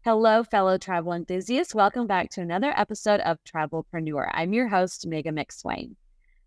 Hello, fellow travel enthusiasts. Welcome back to another episode of Travel-Preneur. I'm your host, Mega McSwain.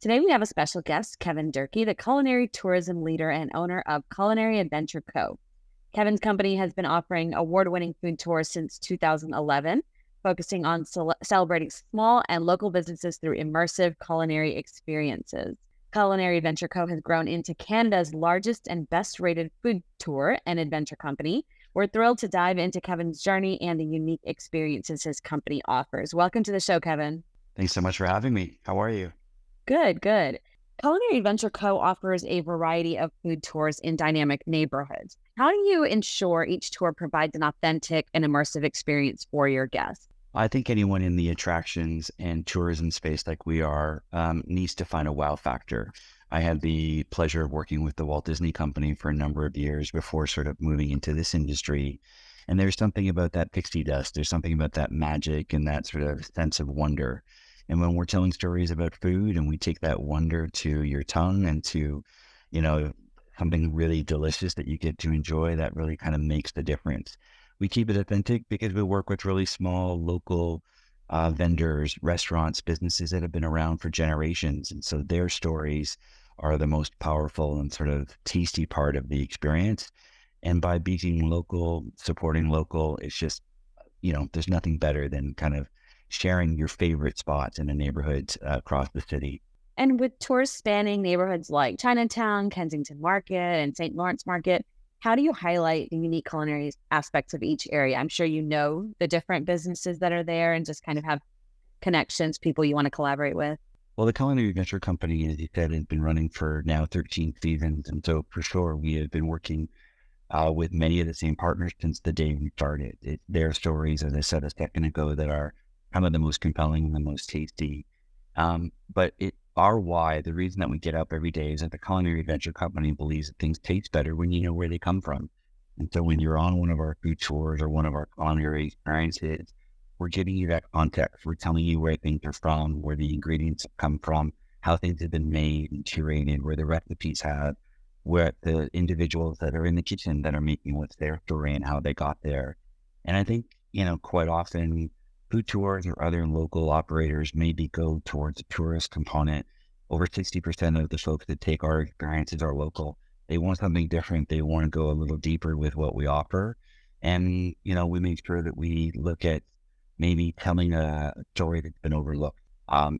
Today, we have a special guest, Kevin Durkee, the culinary tourism leader and owner of Culinary Adventure Co. Kevin's company has been offering award-winning food tours since 2011, focusing on celebrating small and local businesses through immersive culinary experiences. Culinary Adventure Co. has grown into Canada's largest and best-rated food tour and adventure company. We're thrilled to dive into Kevin's journey and the unique experiences his company offers. Welcome to the show, Kevin. Thanks so much for having me. How are you? Good. Culinary Adventure Co. offers a variety of food tours in dynamic neighborhoods. How do you ensure each tour provides an authentic and immersive experience for your guests? I think anyone in the attractions and tourism space like we are needs to find a wow factor. I had the pleasure of working with the Walt Disney Company for a number of years before sort of moving into this industry. And there's something about that pixie dust. There's something about that magic and that sort of sense of wonder. And when we're telling stories about food and we take that wonder to your tongue and to, something really delicious that you get to enjoy, that really kind of makes the difference. We keep it authentic because we work with really small local vendors, restaurants, businesses that have been around for generations. And so their stories are the most powerful and sort of tasty part of the experience. And by being local, supporting local, it's just, there's nothing better than kind of sharing your favorite spots in a neighborhood across the city. And with tours spanning neighborhoods like Chinatown, Kensington Market, and St. Lawrence Market, how do you highlight the unique culinary aspects of each area? I'm sure you know the different businesses that are there and just kind of have connections, people you want to collaborate with. Well, the Culinary Adventure Company, as you said, has been running for now 13 seasons. And so for sure, we have been working with many of the same partners since the day we started. Their stories, as I said a second ago, that are kind of the most compelling and the most tasty. But our why, the reason that we get up every day is that the Culinary Adventure Company believes that things taste better when you know where they come from. And so when you're on one of our food tours or one of our culinary experiences, we're giving you that context. We're telling you where things are from, where the ingredients have come from, how things have been made and curated, where the recipes have, where the individuals that are in the kitchen that are making what's their story and how they got there. And I think, quite often food tours or other local operators maybe go towards a tourist component. Over 60% of the folks that take our experiences are local. They want something different. They want to go a little deeper with what we offer. And, we make sure that we look at maybe telling a story that's been overlooked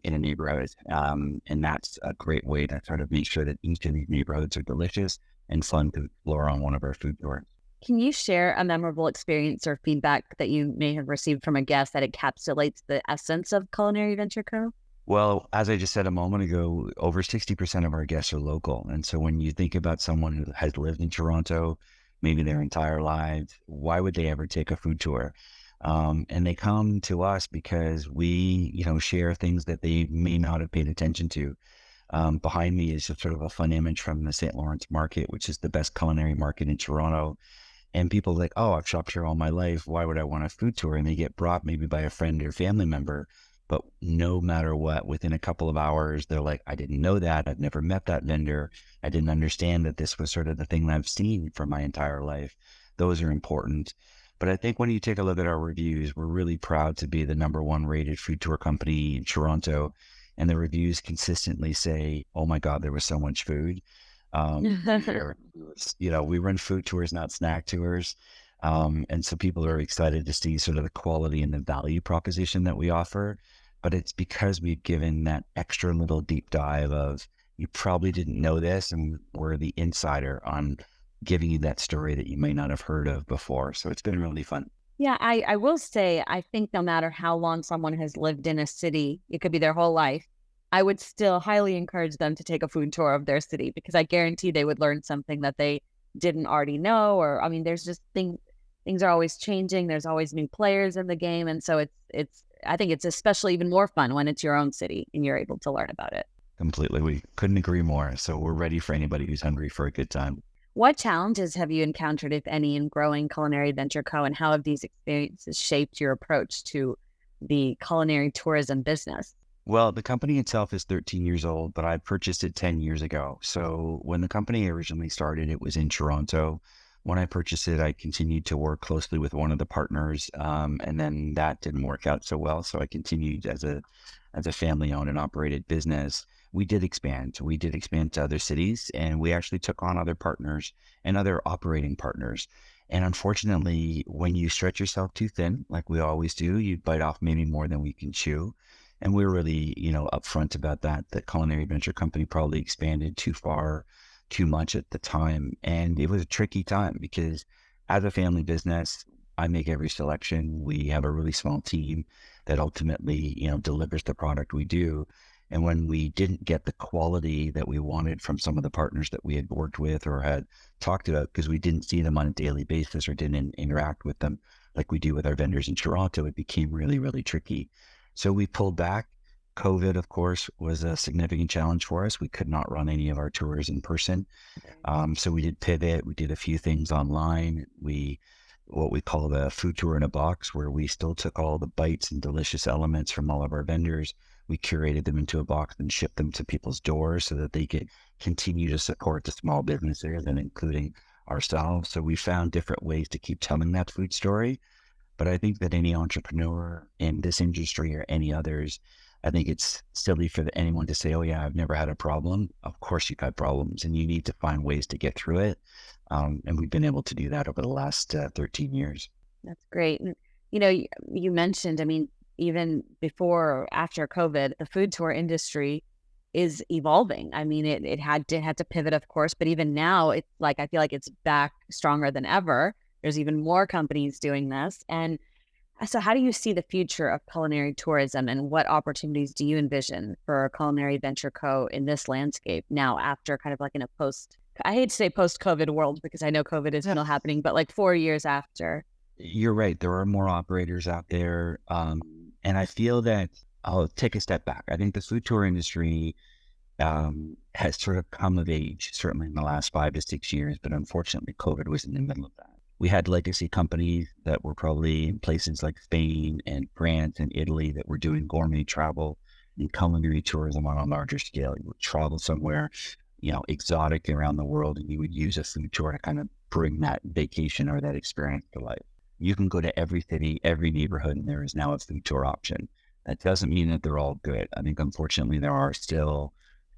in a neighborhood. And that's a great way to sort of make sure that each of these neighborhoods are delicious and fun to explore on one of our food tours. Can you share a memorable experience or feedback that you may have received from a guest that encapsulates the essence of Culinary Adventure Co.? Well, as I just said a moment ago, over 60% of our guests are local. And so when you think about someone who has lived in Toronto, maybe their entire lives, why would they ever take a food tour? And they come to us because we, share things that they may not have paid attention to. Behind me is sort of a fun image from the St. Lawrence Market, which is the best culinary market in Toronto. And people are like, oh, I've shopped here all my life. Why would I want a food tour? And they get brought maybe by a friend or family member. But no matter what, within a couple of hours, they're like, I didn't know that. I've never met that vendor. I didn't understand that this was sort of the thing that I've seen for my entire life. Those are important. But I think when you take a look at our reviews, we're really proud to be the #1 rated food tour company in Toronto. And the reviews consistently say, oh my God, there was so much food. We run food tours, not snack tours. And so people are excited to see sort of the quality and the value proposition that we offer. But it's because we've given that extra little deep dive of, you probably didn't know this, and we're the insider on giving you that story that you may not have heard of before. So it's been really fun. Yeah, I will say, I think no matter how long someone has lived in a city, it could be their whole life, I would still highly encourage them to take a food tour of their city, because I guarantee they would learn something that they didn't already know. Or, there's just things are always changing. There's always new players in the game. And so I think it's especially even more fun when it's your own city and you're able to learn about it. Completely. We couldn't agree more. So we're ready for anybody who's hungry for a good time. What challenges have you encountered, if any, in growing Culinary Adventure Co., and how have these experiences shaped your approach to the culinary tourism business? Well, the company itself is 13 years old, but I purchased it 10 years ago. So when the company originally started, it was in Toronto. When I purchased it, I continued to work closely with one of the partners, and then that didn't work out so well. So I continued as a family owned and operated business. We did expand. We did expand to other cities, and we actually took on other partners and other operating partners. And unfortunately, when you stretch yourself too thin, like we always do, you bite off maybe more than we can chew. And we're really, upfront about that. The Culinary Venture Company probably expanded too far, too much at the time. And it was a tricky time because as a family business, I make every selection. We have a really small team that ultimately, delivers the product we do. And when we didn't get the quality that we wanted from some of the partners that we had worked with or had talked about, because we didn't see them on a daily basis or didn't interact with them like we do with our vendors in Toronto, it became really, really tricky. So we pulled back. COVID, of course, was a significant challenge for us. We could not run any of our tours in person. So we did pivot. We did a few things online. What we call the food tour in a box, where we still took all the bites and delicious elements from all of our vendors. We curated them into a box and shipped them to people's doors so that they could continue to support the small businesses and including ourselves. So we found different ways to keep telling that food story. But I think that any entrepreneur in this industry or any others, I think it's silly for anyone to say, oh yeah, I've never had a problem. Of course you've had problems and you need to find ways to get through it. And we've been able to do that over the last 13 years. That's great. And, you mentioned, I mean, even before or after COVID, the food tour industry is evolving. I mean, it had to pivot, of course, but even now it's like, I feel like it's back stronger than ever. There's even more companies doing this. And so how do you see the future of culinary tourism, and what opportunities do you envision for Culinary Venture Co. in this landscape now, after kind of like in a I hate to say post-COVID world because I know COVID is still happening, but like 4 years after? You're right. There are more operators out there. And I feel that I'll take a step back. I think the food tour industry has sort of come of age, certainly in the last 5 to 6 years, but unfortunately COVID was in the middle of that. We had legacy companies that were probably in places like Spain and France and Italy that were doing gourmet travel and culinary tourism on a larger scale. You would travel somewhere, exotic around the world, and you would use a food tour to kind of bring that vacation or that experience to life. You can go to every city, every neighborhood, and there is now a food tour option. That doesn't mean that they're all good. I think, unfortunately, there are still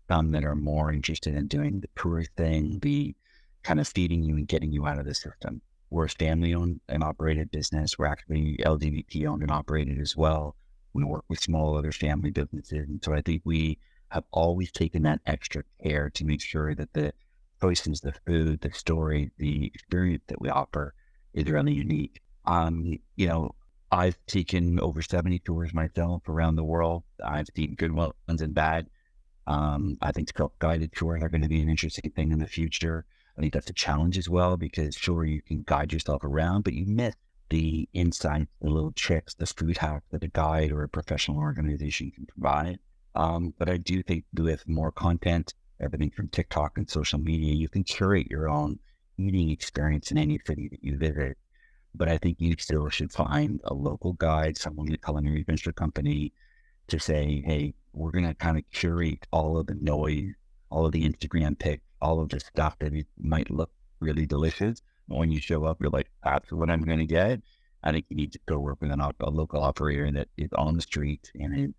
some that are more interested in doing the tour thing, the kind of feeding you and getting you out of the system. We're a family-owned and operated business. We're actually LGBT-owned and operated as well. We work with small other family businesses. And so I think we have always taken that extra care to make sure that the choices, the food, the story, the experience that we offer is really unique. I've taken over 70 tours myself around the world. I've seen good ones and bad. I think self-guided tours are going to be an interesting thing in the future. I think that's a challenge as well, because sure, you can guide yourself around, but you miss the insights, the little tricks, the food hacks that a guide or a professional organization can provide. But I do think with more content, everything from TikTok and social media, you can curate your own eating experience in any city that you visit. But I think you still should find a local guide, someone in a culinary venture company, to say, hey, we're going to kind of curate all of the noise, all of the Instagram pics, all of the stuff that it might look really delicious. But when you show up, you're like, that's what I'm going to get. I think you need to go work with a local operator that is on the street and,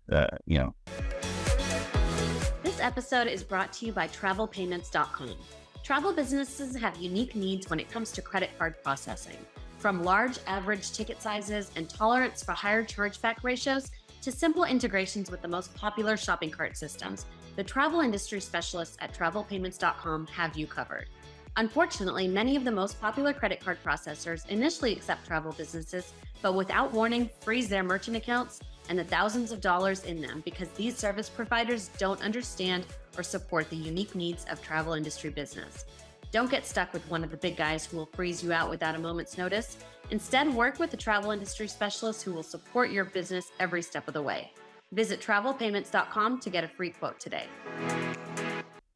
This episode is brought to you by Travel-Payments.com. Travel businesses have unique needs when it comes to credit card processing. From large average ticket sizes and tolerance for higher chargeback ratios to simple integrations with the most popular shopping cart systems, the travel industry specialists at Travel-Payments.com have you covered. Unfortunately, many of the most popular credit card processors initially accept travel businesses, but without warning, freeze their merchant accounts and the thousands of dollars in them because these service providers don't understand or support the unique needs of travel industry business. Don't get stuck with one of the big guys who will freeze you out without a moment's notice. Instead, work with the travel industry specialists who will support your business every step of the way. Visit Travel-Payments.com to get a free quote today.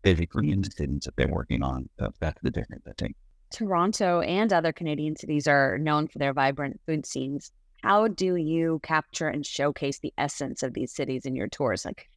Physically in the cities that they're working on. That's the difference, I think. Toronto and other Canadian cities are known for their vibrant food scenes. How do you capture and showcase the essence of these cities in your tours? Like,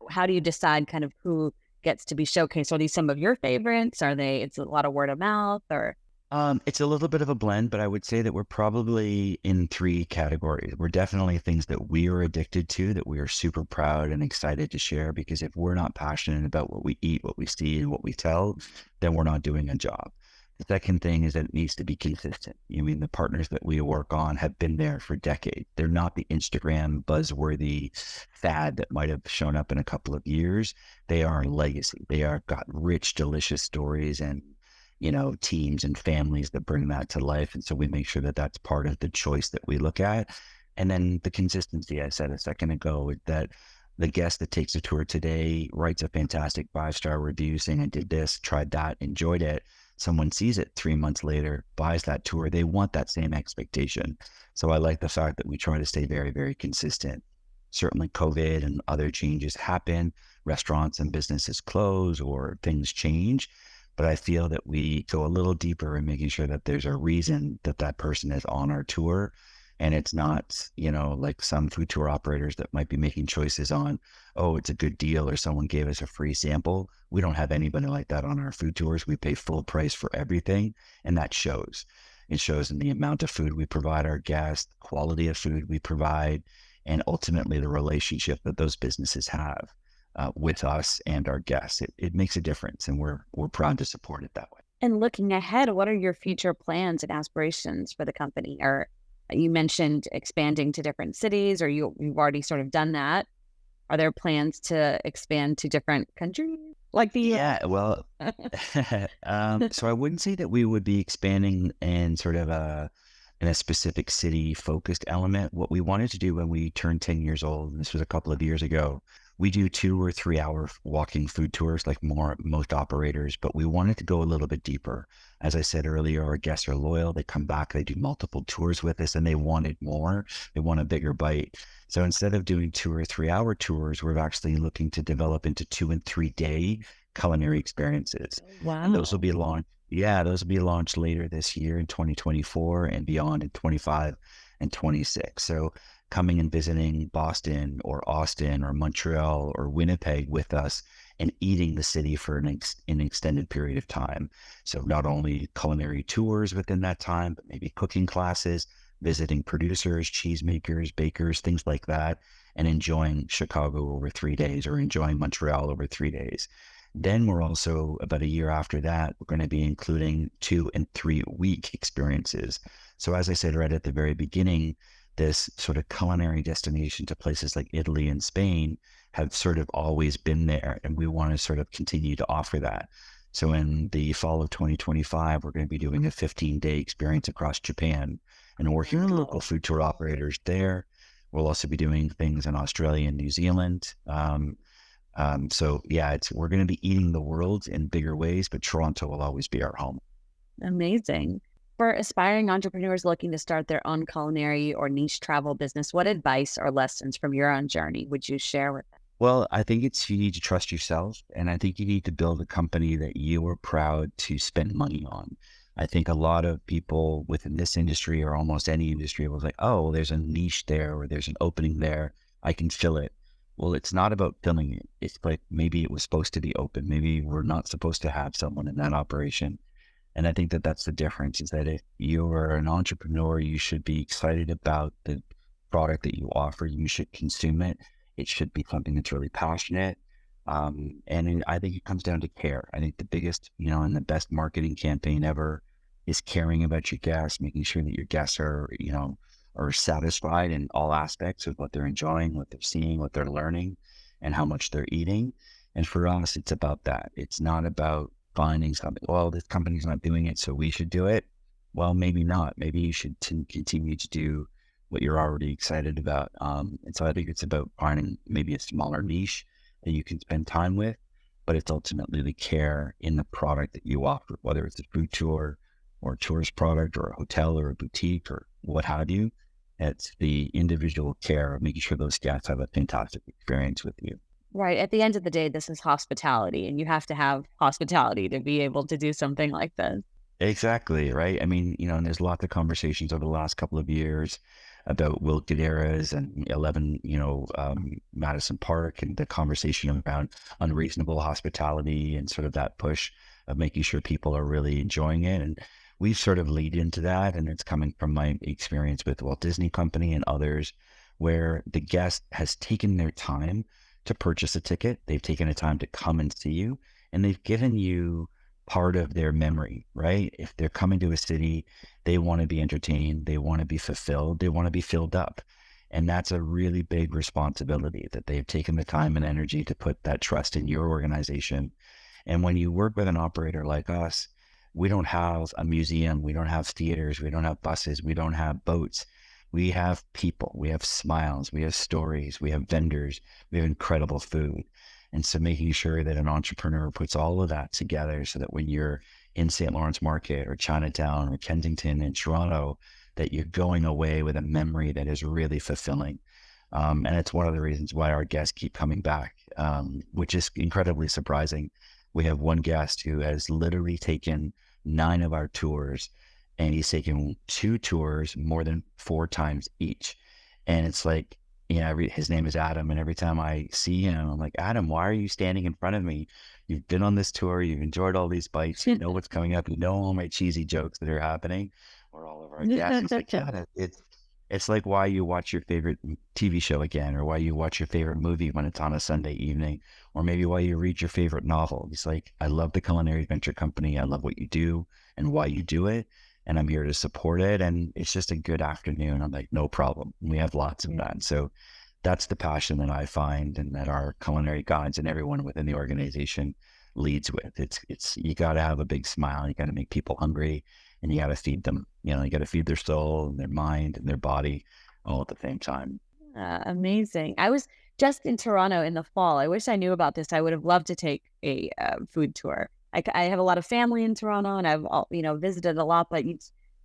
how do you decide kind of who gets to be showcased? Are these some of your favorites? It's a lot of word of mouth, or? It's a little bit of a blend, but I would say that we're probably in three categories. We're definitely things that we are addicted to, that we are super proud and excited to share, because if we're not passionate about what we eat, what we see, and what we tell, then we're not doing a job. The second thing is that it needs to be consistent. I mean, the partners that we work on have been there for decades. They're not the Instagram buzzworthy fad that might have shown up in a couple of years. They are a legacy. They are got rich, delicious stories and teams and families that bring that to life. And so we make sure that that's part of the choice that we look at. And then the consistency I said a second ago is that the guest that takes a tour today writes a fantastic 5-star review saying, I did this, tried that, enjoyed it. Someone sees it 3 months later, buys that tour. They want that same expectation. So I like the fact that we try to stay very, very consistent. Certainly COVID and other changes happen. Restaurants and businesses close or things change. But I feel that we go a little deeper in making sure that there's a reason that that person is on our tour. And it's not, like some food tour operators that might be making choices on, oh, it's a good deal or someone gave us a free sample. We don't have anybody like that on our food tours. We pay full price for everything. And that shows. It shows in the amount of food we provide our guests, quality of food we provide, and ultimately the relationship that those businesses have with us and our guests. It makes a difference, and we're proud to support it that way. And looking ahead, what are your future plans and aspirations for the company? Or you mentioned expanding to different cities, or you've already sort of done that. Are there plans to expand to different countries like the US? Yeah, well, so I wouldn't say that we would be expanding in sort of in a specific city focused element. What we wanted to do when we turned 10 years old, and this was a couple of years ago, we do 2 or 3 hour walking food tours like most operators, but we wanted to go a little bit deeper. As I said earlier, our guests are loyal. They come back, they do multiple tours with us, and they wanted more. They want a bigger bite. So instead of doing 2 or 3 hour tours, we're actually looking to develop into 2 and 3 day culinary experiences. Wow. And those will be launched. Yeah, those will be launched later this year in 2024 and beyond in 25 and 26. So coming and visiting Boston or Austin or Montreal or Winnipeg with us and eating the city for an extended period of time. So not only culinary tours within that time, but maybe cooking classes, visiting producers, cheesemakers, bakers, things like that, and enjoying Chicago over 3 days or enjoying Montreal over 3 days. Then we're also, about a year after that, we're going to be including 2 and 3 week experiences. So as I said right at the very beginning, this sort of culinary destination to places like Italy and Spain have sort of always been there, and we want to sort of continue to offer that. So in the fall of 2025, we're going to be doing a 15-day experience across Japan and working with local food tour operators there. We'll also be doing things in Australia and New Zealand. So yeah, we're going to be eating the world in bigger ways, but Toronto will always be our home. Amazing. For aspiring entrepreneurs looking to start their own culinary or niche travel business, what advice or lessons from your own journey would you share with them? Well, I think you need to trust yourself, and I think you need to build a company that you are proud to spend money on. I think a lot of people within this industry or almost any industry was like, oh, well, there's a niche there or there's an opening there. I can fill it. Well, it's not about filling it. It's like maybe it was supposed to be open. Maybe we're not supposed to have someone in that operation. And I think that that's the difference, is that if you're an entrepreneur, you should be excited about the product that you offer. You should consume it. It should be something that's really passionate. I think it comes down to care. I think the biggest, and the best marketing campaign ever is caring about your guests, making sure that your guests are satisfied in all aspects of what they're enjoying, what they're seeing, what they're learning, and how much they're eating. And for us, it's about that. It's not about finding something, well, this company's not doing it, so we should do it. Well, maybe not. Maybe you should continue to do what you're already excited about. And so I think it's about finding maybe a smaller niche that you can spend time with, but it's ultimately the care in the product that you offer, whether it's a food tour or a tourist product or a hotel or a boutique or what have you. It's the individual care of making sure those guests have a fantastic experience with you. Right. At the end of the day, this is hospitality, and you have to have hospitality to be able to do something like this. Exactly. Right. I mean, and there's lots of conversations over the last couple of years about Will Guidera's and 11, Madison Park, and the conversation around unreasonable hospitality and sort of that push of making sure people are really enjoying it. And we've sort of lead into that. And it's coming from my experience with Walt Disney Company and others, where the guest has taken their time to purchase a ticket. They've taken the time to come and see you, and they've given you part of their memory, right? If they're coming to a city, they want to be entertained, they want to be fulfilled, they want to be filled up. And that's a really big responsibility that they've taken the time and energy to put that trust in your organization. And when you work with an operator like us, we don't have a museum, we don't have theaters, we don't have buses, we don't have boats. We have people, we have smiles, we have stories, we have vendors, we have incredible food. And so making sure that an entrepreneur puts all of that together so that when you're in St. Lawrence Market or Chinatown or Kensington and Toronto, that you're going away with a memory that is really fulfilling. And it's one of the reasons why our guests keep coming back, which is incredibly surprising. We have one guest who has literally taken 9 of our tours, and he's taken 2 tours more than 4 times each. And it's like, his name is Adam. And every time I see him, I'm like, Adam, why are you standing in front of me? You've been on this tour. You've enjoyed all these bites. You know what's coming up. You know all my cheesy jokes that are happening. Or all of our guests. It's like, yeah, it's like why you watch your favorite TV show again, or why you watch your favorite movie when it's on a Sunday evening, or maybe why you read your favorite novel. It's like, I love the Culinary Adventure Company. I love what you do and why you do it. And I'm here to support it. And it's just a good afternoon. I'm like, no problem. We have lots of that. So that's the passion that I find and that our culinary guides and everyone within the organization leads with. It's you got to have a big smile. You got to make people hungry, and you got to feed them. You got to feed their soul and their mind and their body all at the same time. Amazing. I was just in Toronto in the fall. I wish I knew about this. I would have loved to take a food tour. I have a lot of family in Toronto, and I've visited a lot. But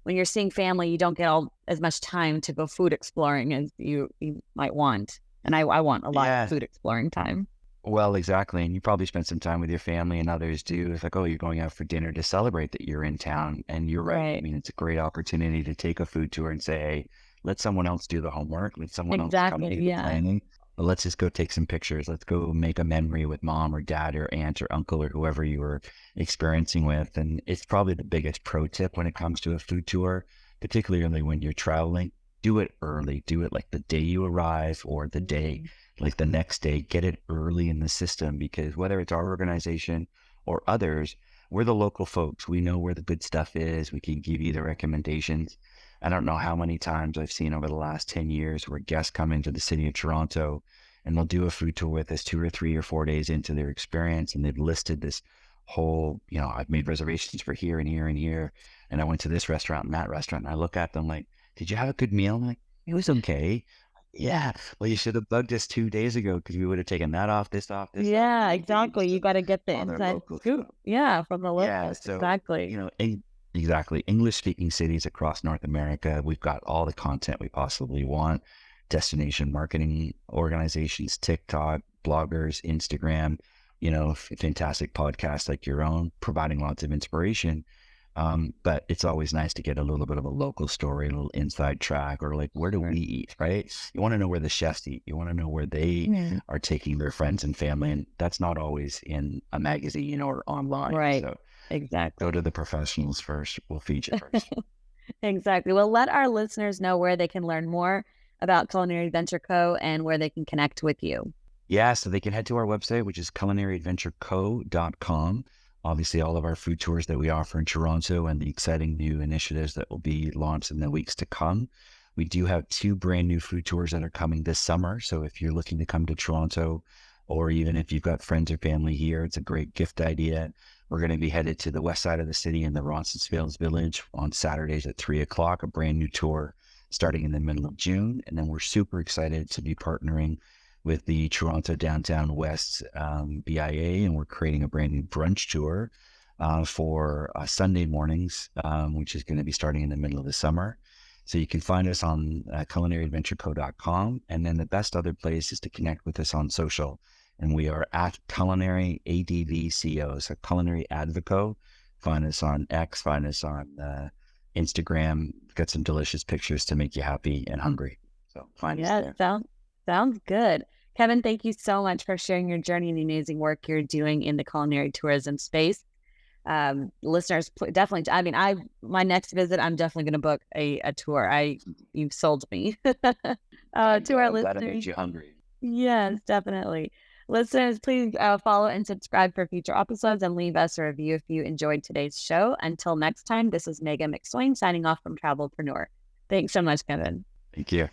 when you're seeing family, you don't get as much time to go food exploring as you might want. And I want a lot of food exploring time. Well, exactly. And you probably spend some time with your family, and others do. It's like, oh, you're going out for dinner to celebrate that you're in town. And you're right. I mean, it's a great opportunity to take a food tour and say, hey, let someone else do the homework. Let someone else come and do the planning. Let's just go take some pictures. Let's go make a memory with mom or dad or aunt or uncle or whoever you were experiencing with. And it's probably the biggest pro tip when it comes to a food tour, particularly when you're traveling. Do it early. Do it like the day you arrive or the day, like the next day. Get it early in the system, because whether it's our organization or others, we're the local folks. We know where the good stuff is. We can give you the recommendations. I don't know how many times I've seen over the last 10 years where guests come into the city of Toronto and they'll do a food tour with us 2 or 3 or 4 days into their experience. And they've listed this whole, I've made reservations for here and here and here. And I went to this restaurant and that restaurant. And I look at them like, did you have a good meal? I'm like, it was okay. Yeah. Well, you should have bugged us 2 days ago, because we would have taken that off, this off, this off. Yeah, exactly. You got to get the inside scoop. Yeah, from the locals. Yeah, so, exactly. Exactly. English-speaking cities across North America, we've got all the content we possibly want. Destination marketing organizations, TikTok, bloggers, Instagram, fantastic podcasts like your own, providing lots of inspiration. But it's always nice to get a little bit of a local story, a little inside track, or like, where do we eat, right? You want to know where the chefs eat. You want to know where they are taking their friends and family. And that's not always in a magazine or online. Right. So exactly. go to the professionals first. We'll feed you first. Exactly. Well, let our listeners know where they can learn more about Culinary Adventure Co. and where they can connect with you. Yeah, so they can head to our website, which is culinaryadventureco.com. Obviously, all of our food tours that we offer in Toronto and the exciting new initiatives that will be launched in the weeks to come. We do have 2 brand new food tours that are coming this summer. So if you're looking to come to Toronto, or even if you've got friends or family here, it's a great gift idea. We're going to be headed to the west side of the city in the Roncesvalles Village on Saturdays at 3:00, a brand new tour starting in the middle of June. And then we're super excited to be partnering with the Toronto Downtown West BIA, and we're creating a brand new brunch tour for Sunday mornings, which is going to be starting in the middle of the summer. So you can find us on culinaryadventureco.com. And then the best other place is to connect with us on social. And we are at Culinary ADVCO, so Culinary Advoco. Find us on X, find us on Instagram. We've got some delicious pictures to make you happy and hungry. So find us there. Sounds good. Kevin, thank you so much for sharing your journey and the amazing work you're doing in the culinary tourism space. Listeners, definitely. I mean, my next visit, I'm definitely going to book a tour. You've sold me. To our listeners, That makes you hungry. yes, definitely. Listeners, please follow and subscribe for future episodes and leave us a review if you enjoyed today's show. Until next time, this is Megan McSwain signing off from Travel-Preneur. Thanks so much, Kevin. Thank you.